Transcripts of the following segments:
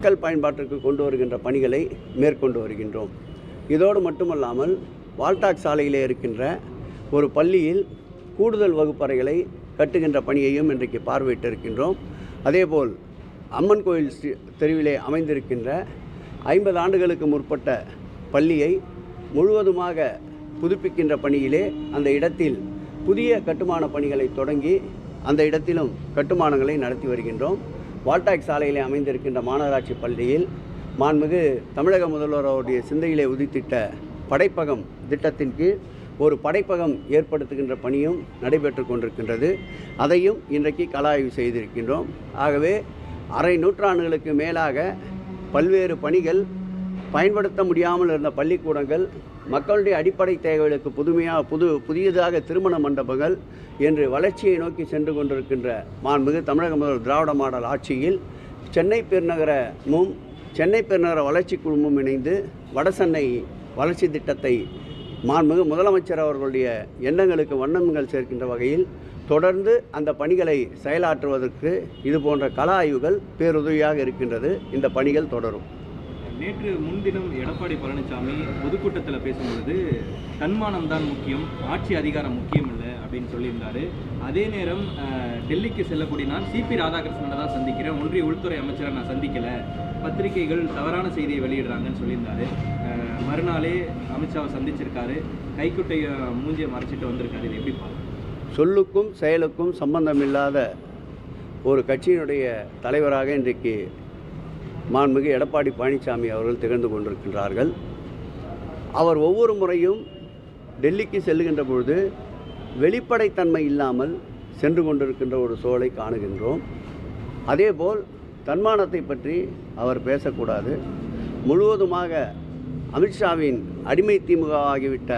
மக்கள் பயன்பாட்டிற்கு கொண்டு வருகின்ற பணிகளை மேற்கொண்டு வருகின்றோம். இதோடு மட்டுமல்லாமல் வால்டாக் சாலையிலே இருக்கின்ற ஒரு பள்ளியில் கூடுதல் வகுப்பறைகளை கட்டுகின்ற பணியையும் இன்றைக்கு பார்வையிட்டு இருக்கின்றோம். அதேபோல் அம்மன் கோயில் தெருவிலே அமைந்திருக்கின்ற 50 ஆண்டுகளுக்கு முற்பட்ட பள்ளியை முழுவதுமாக புதுப்பிக்கின்ற பணியிலே அந்த இடத்தில் புதிய கட்டுமான பணிகளை தொடங்கி அந்த இடத்திலும் கட்டுமானங்களை நடத்தி வருகின்றோம். வால்டாக் சாலையிலே அமைந்திருக்கின்ற மாநகராட்சி பள்ளியில் மாண்புமிகு தமிழக முதல்வர் அவருடைய சிந்தையிலே உதித்திட்ட படைப்பகம் திட்டத்தின் கீழ் ஒரு படைப்பகம் ஏற்படுத்துகின்ற பணியும் நடைபெற்று கொண்டிருக்கின்றது. அதையும் இன்றைக்கு கலாய்வு செய்திருக்கின்றோம். ஆகவே அரை நூற்றாண்டுகளுக்கு மேலாக பல்வேறு பணிகள் பயன்படுத்த முடியாமல் இருந்த பள்ளிக்கூடங்கள், மக்களுடைய அடிப்படை தேவைகளுக்கு புதியதாக திருமண மண்டபங்கள் என்று வளர்ச்சியை நோக்கி சென்று கொண்டிருக்கின்ற மாண்புமிகு தமிழக முதல்வர் திராவிட மாடல் ஆட்சியில் சென்னை பெருநகரமும் சென்னை பெருநகர வளர்ச்சி குழுமமும் இணைந்து வடசென்னை வளர்ச்சி திட்டத்தை மாண்புமிகு முதலமைச்சர் அவர்களுடைய எண்ணங்களுக்கு வண்ணங்கள் சேர்க்கின்ற வகையில் தொடர்ந்து அந்த பணிகளை செயலாற்றுவதற்கு இது போன்ற கள ஆய்வுகள் பேருதவியாக இருக்கின்றது. இந்த பணிகள் தொடரும். நேற்று முன்தினம் எடப்பாடி பழனிசாமி பொதுக்கூட்டத்தில் பேசும்பொழுது தன்மானம் தான் முக்கியம், ஆட்சி அதிகாரம் முக்கியம் இல்லை அப்படின்னு சொல்லியிருந்தார். அதே நேரம் டெல்லிக்கு செல்லக்கூடிய நான் சிபி ராதாகிருஷ்ணனை தான் சந்திக்கிறேன், ஒன்றிய உள்துறை அமைச்சரை நான் சந்திக்கலை, பத்திரிகைகள் தவறான செய்தியை வெளியிடுறாங்கன்னு சொல்லியிருந்தார். மறுநாளே அமித்ஷாவை சந்திச்சிருக்காரு, கைக்குட்டையை மூஞ்சியை மறைச்சிட்டு வந்திருக்காரு. இது எப்படி பார்க்கலாம்? சொல்லுக்கும் செயலுக்கும் சம்பந்தமில்லாத ஒரு கட்சியினுடைய தலைவராக இன்றைக்கு மாண்புமிகு எடப்பாடி பழனிசாமி அவர்கள் திகழ்ந்து கொண்டிருக்கின்றார்கள். அவர் ஒவ்வொரு முறையும் டெல்லிக்கு செல்லுகின்ற பொழுது வெளிப்படைத்தன்மை இல்லாமல் சென்று கொண்டிருக்கின்ற ஒரு சூழலை காணுகின்றோம். அதேபோல் தன்மானத்தை பற்றி அவர் பேசக்கூடாது. முழுவதுமாக அமித்ஷாவின் அடிமை திமுக ஆகிவிட்ட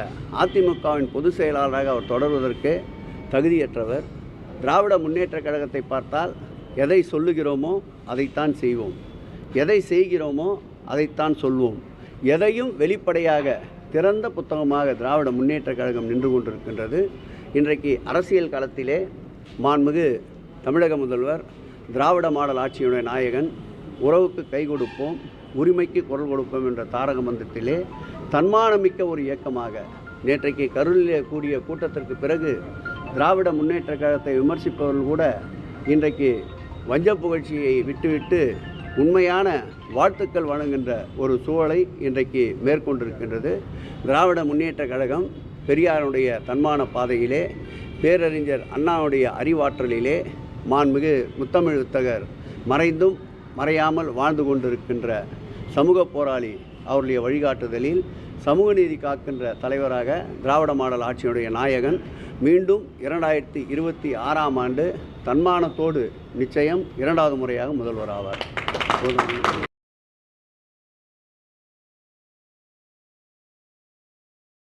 அதிமுகவின் பொதுச் செயலாளராக அவர் தொடர்வதற்கு தகுதியற்றவர். திராவிட முன்னேற்றக் கழகத்தை பார்த்தால் எதை சொல்லுகிறோமோ அதைத்தான் செய்வோம், எதை செய்கிறோமோ அதைத்தான் சொல்வோம். எதையும் வெளிப்படையாக திறந்த புத்தகமாக திராவிட முன்னேற்றக் கழகம் நின்று கொண்டிருக்கின்றது. இன்றைக்கு அரசியல் களத்திலே மாண்புமிகு தமிழக முதல்வர் திராவிட மாடல் ஆட்சியுடைய நாயகன் உறவுக்கு கை கொடுப்போம், உரிமைக்கு குரல் கொடுப்போம் என்ற தாரக மந்திரத்திலே தன்மானமிக்க ஒரு இயக்கமாக நேற்றைக்கு கரூரிலே கூடிய கூட்டத்திற்கு பிறகு திராவிட முன்னேற்ற கழகத்தை விமர்சிப்பவர்கள் கூட இன்றைக்கு வஞ்ச புகழ்ச்சியை விட்டுவிட்டு உண்மையான வாழ்த்துக்கள் வழங்குகின்ற ஒரு சூழலை இன்றைக்கு மேற்கொண்டிருக்கின்றது. திராவிட முன்னேற்ற கழகம் பெரியாருடைய தன்மான பாதையிலே, பேரறிஞர் அண்ணாவுடைய அறிவாற்றலிலே, மாண்புமிகு முத்தமிழ் வித்தகர் மறைந்தும் மறையாமல் வாழ்ந்து கொண்டிருக்கின்ற சமூக போராளி அவருடைய வழிகாட்டுதலில் சமூக நீதி காக்கின்ற தலைவராக திராவிட மாடல் ஆட்சியினுடைய நாயகன் மீண்டும் 2026ஆம் ஆண்டு தன்மானத்தோடு நிச்சயம் 2வது முறையாக முதல்வர் ஆவார்.